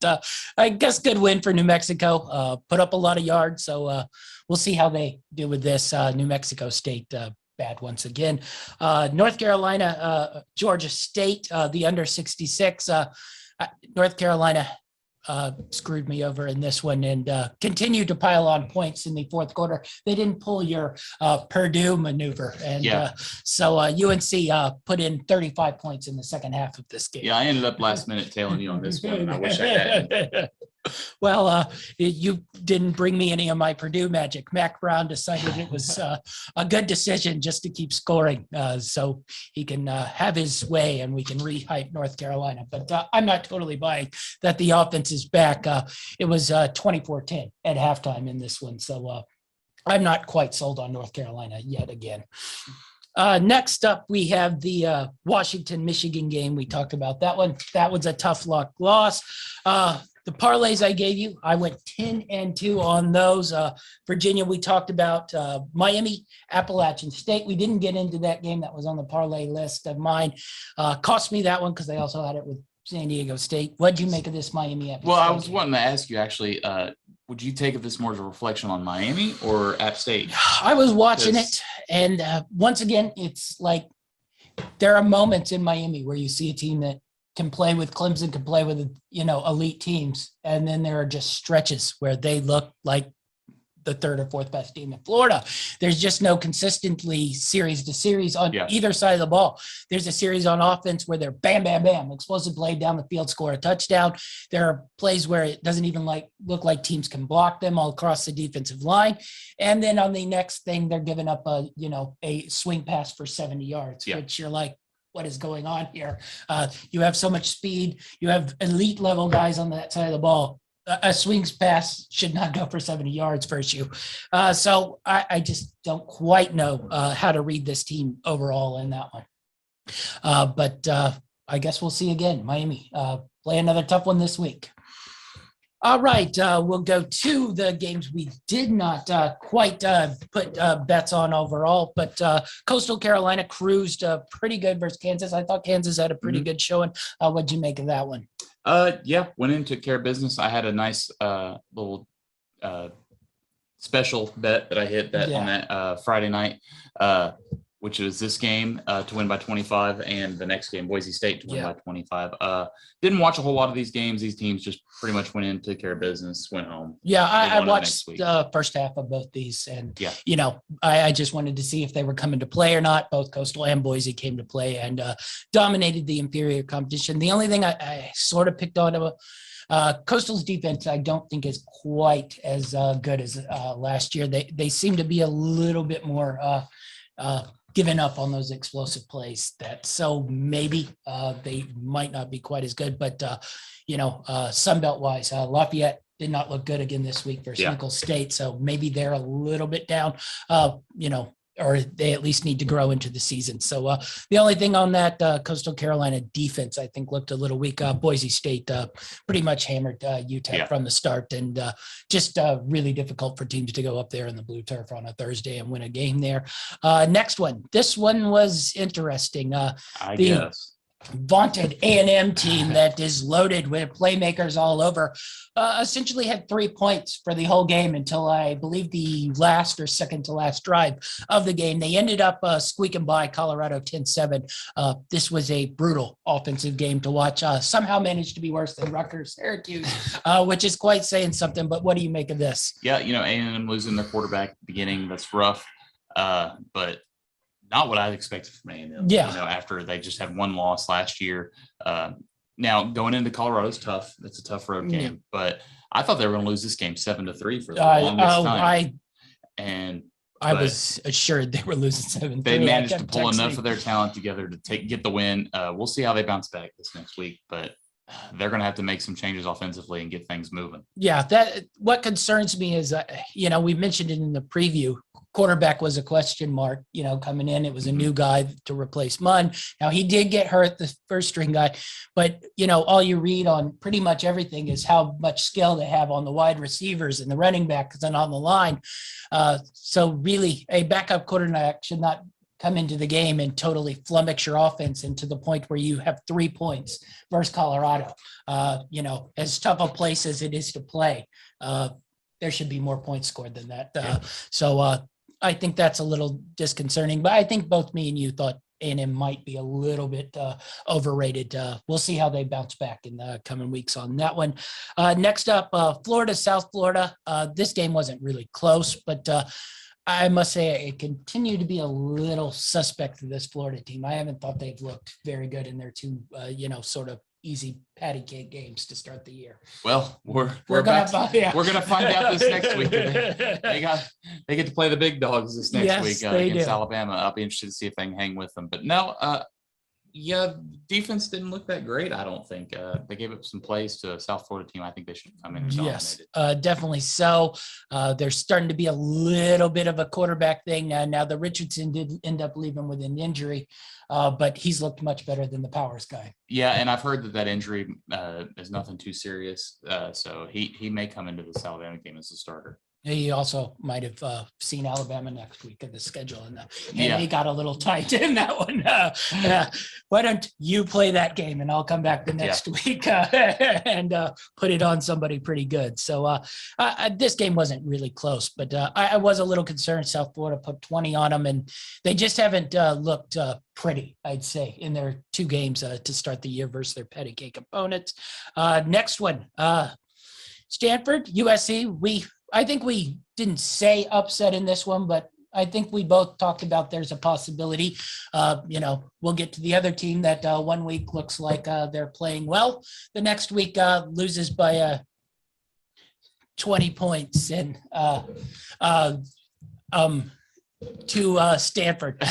I guess good win for New Mexico. Put up a lot of yards. So we'll see how they do with this. New Mexico State bad once again. North Carolina, Georgia State, the under 66. North Carolina screwed me over in this one and continued to pile on points in the fourth quarter. They didn't pull your Purdue maneuver. And so UNC put in 35 points in the second half of this game. Yeah, I ended up last minute tailing you on this one. And I wish I had. Well, you didn't bring me any of my Purdue magic. Mac Brown decided it was a good decision just to keep scoring so he can have his way and we can re-hype North Carolina. But I'm not totally buying that the offense is back. It was 24-10 at halftime in this one. So I'm not quite sold on North Carolina yet again. Next up, we have the Washington-Michigan game. We talked about that one. That was a tough luck loss. The parlays I gave you, I went 10-2 on those. Virginia, we talked about Miami, Appalachian State. We didn't get into that game. That was on the parlay list of mine. Cost me that one because I also had it with San Diego State. What did you make of this Miami? Well, I was wanting to ask you actually, would you take this more as a reflection on Miami or App State? I was watching it, and once again, it's like there are moments in Miami where you see a team that can play with Clemson, can play with, elite teams. And then there are just stretches where they look like the third or fourth best team in Florida. There's just no consistently series to series on either side of the ball. There's a series on offense where they're bam, bam, bam, explosive play down the field, score a touchdown. There are plays where it doesn't even look like teams can block them all across the defensive line. And then on the next thing, they're giving up a swing pass for 70 yards, which you're like, what is going on here? You have so much speed. You have elite level guys on that side of the ball. A swings pass should not go for 70 yards first you. So I just don't quite know how to read this team overall in that one. But I guess we'll see again. Miami play another tough one this week. All right, we'll go to the games we did not quite put bets on overall, but Coastal Carolina cruised pretty good versus Kansas. I thought Kansas had a pretty good showing. What'd you make of that one? Went in, took care of business. I had a nice little special bet that I hit on that Friday night, which is this game to win by 25 and the next game, Boise State, to win by 25. Didn't watch a whole lot of these games. These teams just pretty much went in, took care of business, went home. Yeah, I watched the first half of both these. And, I just wanted to see if they were coming to play or not. Both Coastal and Boise came to play and dominated the inferior competition. The only thing I sort of picked on Coastal's defense, I don't think is quite as good as last year. They seem to be a little bit more giving up on those explosive plays so maybe they might not be quite as good, but Sunbelt wise, Lafayette did not look good again this week versus Nicholls State. So maybe they're a little bit down, or they at least need to grow into the season. So the only thing on that Coastal Carolina defense, I think, looked a little weak. Boise State pretty much hammered UTEP from the start, and just really difficult for teams to go up there in the blue turf on a Thursday and win a game there. Next one. This one was interesting. I guess. Vaunted A&M team that is loaded with playmakers all over essentially had 3 points for the whole game until I believe the last or second to last drive of the game. They ended up squeaking by Colorado 10-7. This was a brutal offensive game to watch. Somehow managed to be worse than Rutgers, Syracuse, which is quite saying something. But what do you make of this? Yeah, A&M losing their quarterback at the beginning, that's rough. But not what I expected from A&M. After they just had one loss last year. Now going into Colorado is tough. It's a tough road game, but I thought they were going to lose this game 7-3 for the longest time. I was assured they were losing 7-3. They managed to pull enough of their talent together to get the win. We'll see how they bounce back this next week, but they're going to have to make some changes offensively and get things moving. Yeah, what concerns me is, we mentioned it in the preview. Quarterback was a question mark, coming in. It was a new guy to replace Munn. Now, he did get hurt, the first string guy, but, all you read on pretty much everything is how much skill they have on the wide receivers and the running backs and on the line. So really, a backup quarterback should not come into the game and totally flummox your offense into the point where you have 3 points versus Colorado. As tough a place as it is to play, there should be more points scored than that. So I think that's a little disconcerting, but I think both me and you thought A&M might be a little bit overrated. We'll see how they bounce back in the coming weeks on that one. Next up, Florida, South Florida. This game wasn't really close, but I must say it continued to be a little suspect to this Florida team. I haven't thought they've looked very good in their two, sort of easy patty cake games to start the year. Well, we're gonna find out this next week. They get to play the big dogs this next week against Alabama. I'll be interested to see if they can hang with them. But no, defense didn't look that great. I don't think they gave up some plays to a South Florida team. I think they should come in and dominate it. Definitely so. There's starting to be a little bit of a quarterback thing. Now the Richardson did end up leaving with an injury, but he's looked much better than the Powers guy. Yeah, and I've heard that injury is nothing too serious. So he may come into this Alabama game as a starter. He also might have seen Alabama next week in the schedule, and he got a little tight in that one. Why don't you play that game, and I'll come back the next week and put it on somebody pretty good. So this game wasn't really close, but I was a little concerned. South Florida put 20 on them, and they just haven't looked pretty, I'd say, in their two games to start the year versus their patty cake opponents. Next one, Stanford, USC. I think we didn't say upset in this one, but I think we both talked about there's a possibility. We'll get to the other team that 1 week looks like they're playing well. The next week loses by 20 points and to Stanford.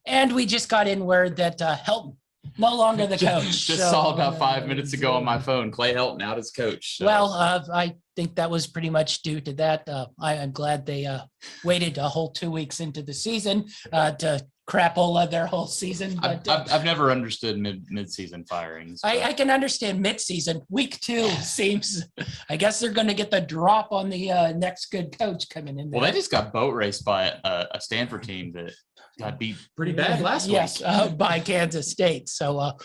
And we just got in word that Helton, no longer the coach. Just saw about 5 minutes ago on my phone, Clay Helton out as coach. So. Well, I think that was pretty much due to that. I'm glad they waited a whole 2 weeks into the season to crapola their whole season. But I've never understood mid-season firings. I can understand mid-season. Week 2 seems, I guess they're going to get the drop on the next good coach coming in there. Well, they just got boat raced by a Stanford team that got beat pretty bad last week. Yes, by Kansas State. So,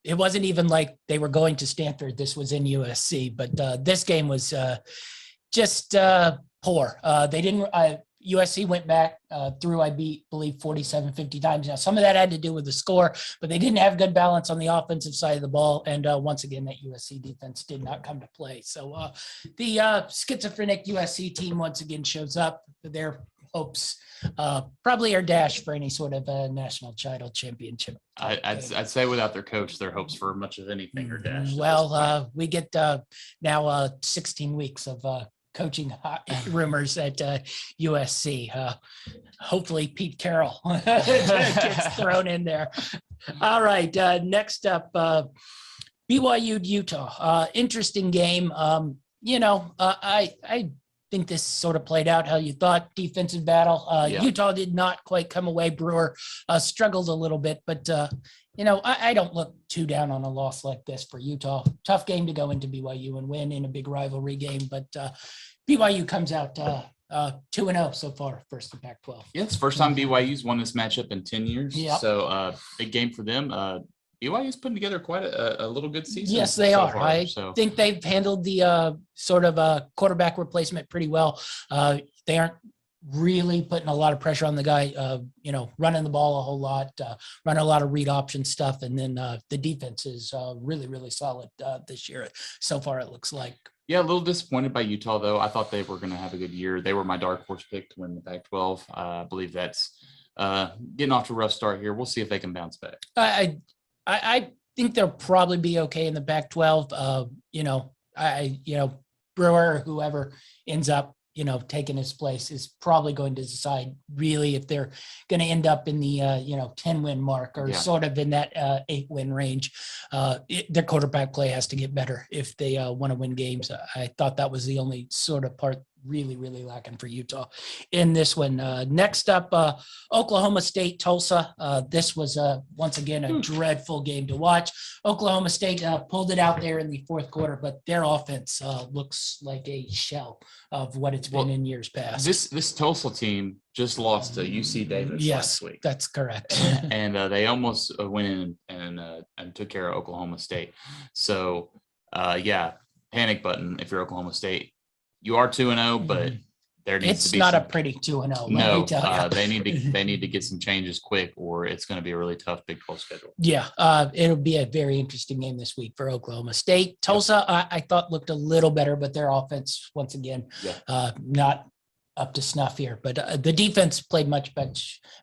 it wasn't even like they were going to Stanford. This was in USC, but this game was just poor. They didn't. USC went back through, I believe, 47, 50 times. Now, some of that had to do with the score, but they didn't have good balance on the offensive side of the ball. And once again, that USC defense did not come to play. So the schizophrenic USC team once again shows up. Their hopes probably are dashed for any sort of a national title championship. I'd say without their coach, their hopes for much of anything are dashed. Well, we get now 16 weeks of coaching rumors at USC. Hopefully Pete Carroll gets thrown in there. All right. Next up, BYU Utah. Interesting game. I think this sort of played out how you thought. Defensive battle. Utah did not quite come away. Brewer struggled a little bit, but I don't look too down on a loss like this for Utah. Tough game to go into BYU and win in a big rivalry game, but BYU comes out 2-0 so far, first in Pac-12. Yeah, it's the first time BYU's won this matchup in 10 years. Yep. So big game for them. BYU's putting together quite a little good season. Yes, they are. I think they've handled the sort of quarterback replacement pretty well. They aren't really putting a lot of pressure on the guy, running the ball a whole lot, running a lot of read option stuff. And then the defense is really, really solid this year. So far, it looks like. Yeah, a little disappointed by Utah, though. I thought they were going to have a good year. They were my dark horse pick to win the Pac-12. I believe that's getting off to a rough start here. We'll see if they can bounce back. I think they'll probably be okay in the Pac-12. Brewer or whoever ends up, taking his place is probably going to decide really if they're going to end up in the, 10-win mark or sort of in that 8-win range. their quarterback play has to get better if they want to win games. I thought that was the only sort of part really, really lacking for Utah in this one. Next up, Oklahoma State, Tulsa. This was once again a dreadful game to watch. Oklahoma State pulled it out there in the fourth quarter, but their offense looks like a shell of what it's been in years past. This Tulsa team just lost to UC Davis last week. That's correct. And they almost went in and took care of Oklahoma State. So, panic button if you're Oklahoma State. You are 2-0, but there needs to be. It's not a pretty 2-0. No, they need to get some changes quick, or it's going to be a really tough Big 12 schedule. Yeah, it'll be a very interesting game this week for Oklahoma State. Tulsa, I thought looked a little better, but their offense, once again, not up to snuff here. But the defense played much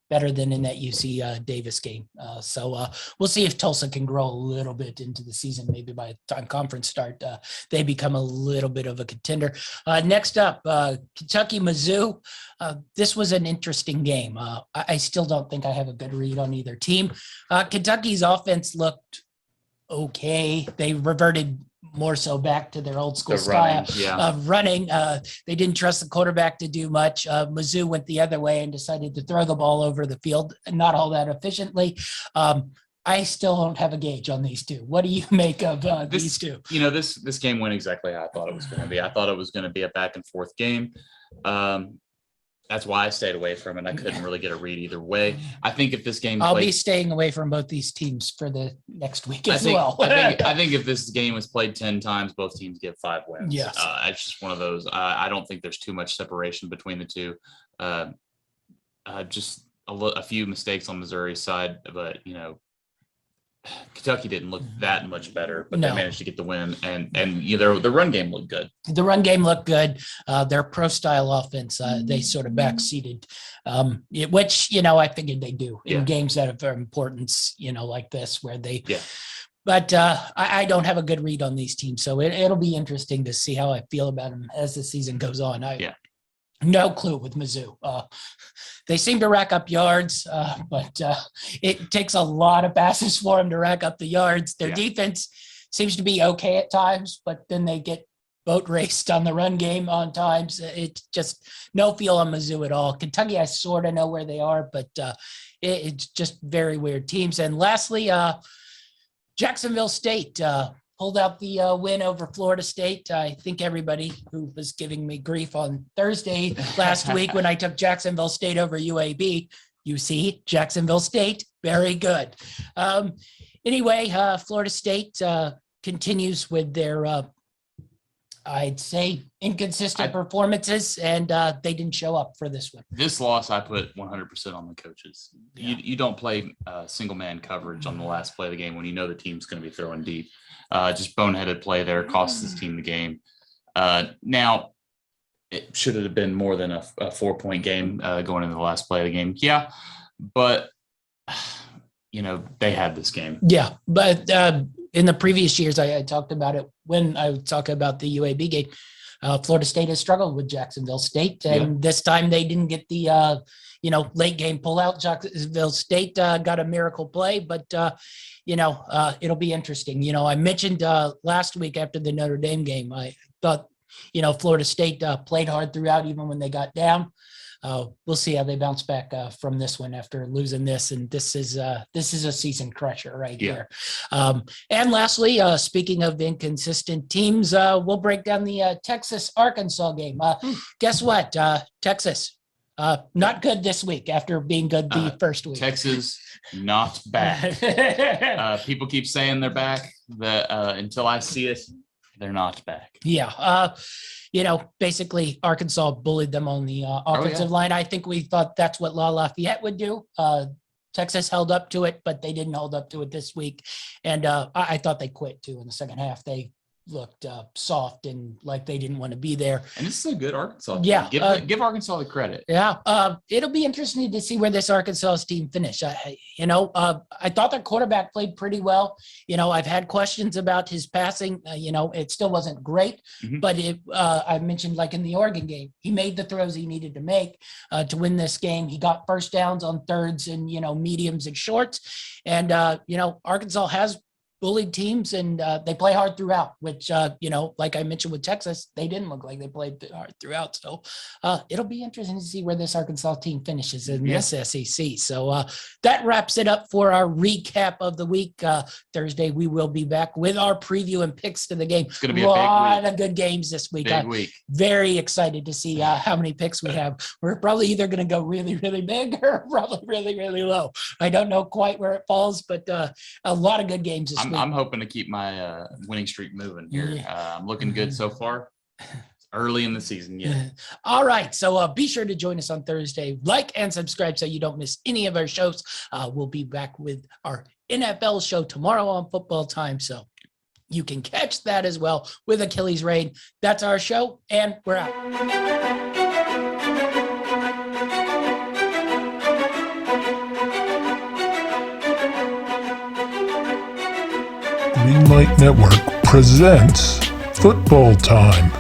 better than in that UC Davis game. So we'll see if Tulsa can grow a little bit into the season. Maybe by the time conference start, they become a little bit of a contender. Next up, Kentucky, Mizzou. This was an interesting game. I still don't think I have a good read on either team. Kentucky's offense looked okay. They reverted more so back to their old school style of running. They didn't trust the quarterback to do much. Mizzou went the other way and decided to throw the ball over the field, not all that efficiently. I still don't have a gauge on these two. What do you make of these two? This game went exactly how I thought it was going to be. I thought it was going to be a back and forth game. That's why I stayed away from it. I couldn't really get a read either way. I think if this game, I'll be staying away from both these teams for the next week as well. I think if this game was played 10 times, both teams get 5 wins. Yes. It's just one of those. I don't think there's too much separation between the two. Just a few mistakes on Missouri's side, but Kentucky didn't look that much better, but they managed to get the win, and the run game looked good. The run game looked good. Their pro style offense, they sort of backseated, which I figured they do in games that have importance, like this, where they. Yeah. But I don't have a good read on these teams, so it'll be interesting to see how I feel about them as the season goes on. No clue with Mizzou. They seem to rack up yards, but it takes a lot of passes for them to rack up the yards. Their defense seems to be okay at times, but then they get boat raced on the run game on times. It's just no feel on Mizzou at all. Kentucky, I sort of know where they are, but it's just very weird teams. And lastly, Jacksonville State pulled out the win over Florida State. I think everybody who was giving me grief on Thursday last week when I took Jacksonville State over UAB, you see, Jacksonville State, very good. Anyway, Florida State continues with their, I'd say, inconsistent performances, and they didn't show up for this one. This loss, I put 100% on the coaches. Yeah. You don't play single man coverage on the last play of the game when you know the team's going to be throwing deep. Just boneheaded play there costs this team the game. Now, it should have been more than a 4-point game going into the last play of the game. Yeah, but they had this game. Yeah, but in the previous years, I talked about it when I would talk about the UAB game. Florida State has struggled with Jacksonville State, and this time they didn't get the late game pullout. Jacksonville State got a miracle play, but it'll be interesting. I mentioned last week after the Notre Dame game, I thought Florida State played hard throughout, even when they got down. We'll see how they bounce back from this one after losing this. And this is a season crusher right here. And lastly, speaking of inconsistent teams, we'll break down the Texas-Arkansas game. Guess what? Texas, not good this week after being good the first week. Texas, not back. People keep saying they're back. Until I see it, they're not back. Yeah. Basically Arkansas bullied them on the offensive line. I think we thought that's what Lafayette would do. Texas held up to it, but they didn't hold up to it this week. And I thought they quit too in the second half. They looked soft and like they didn't want to be there. And this is a good Arkansas team. Yeah. Give Arkansas the credit. Yeah. It'll be interesting to see where this Arkansas team finish. I thought their quarterback played pretty well. I've had questions about his passing. It still wasn't great, but I mentioned like in the Oregon game, he made the throws he needed to make to win this game. He got first downs on thirds and, mediums and shorts. And, Arkansas has bullied teams, and they play hard throughout, which, like I mentioned with Texas, they didn't look like they played hard throughout. So it'll be interesting to see where this Arkansas team finishes in this SEC. So that wraps it up for our recap of the week. Thursday, we will be back with our preview and picks to the game. It's going to be a lot big week. of good games this week. Big week. Very excited to see how many picks we have. We're probably either going to go really, really big or probably really, really low. I don't know quite where it falls, but a lot of good games this week. I'm hoping to keep my winning streak moving here. Yeah. I'm looking good so far. It's early in the season yet. All right. So be sure to join us on Thursday. Like and subscribe so you don't miss any of our shows. We'll be back with our NFL show tomorrow on Football Time. So you can catch that as well with Achilles Rain. That's our show, and we're out. Greenlight Network presents Football Time.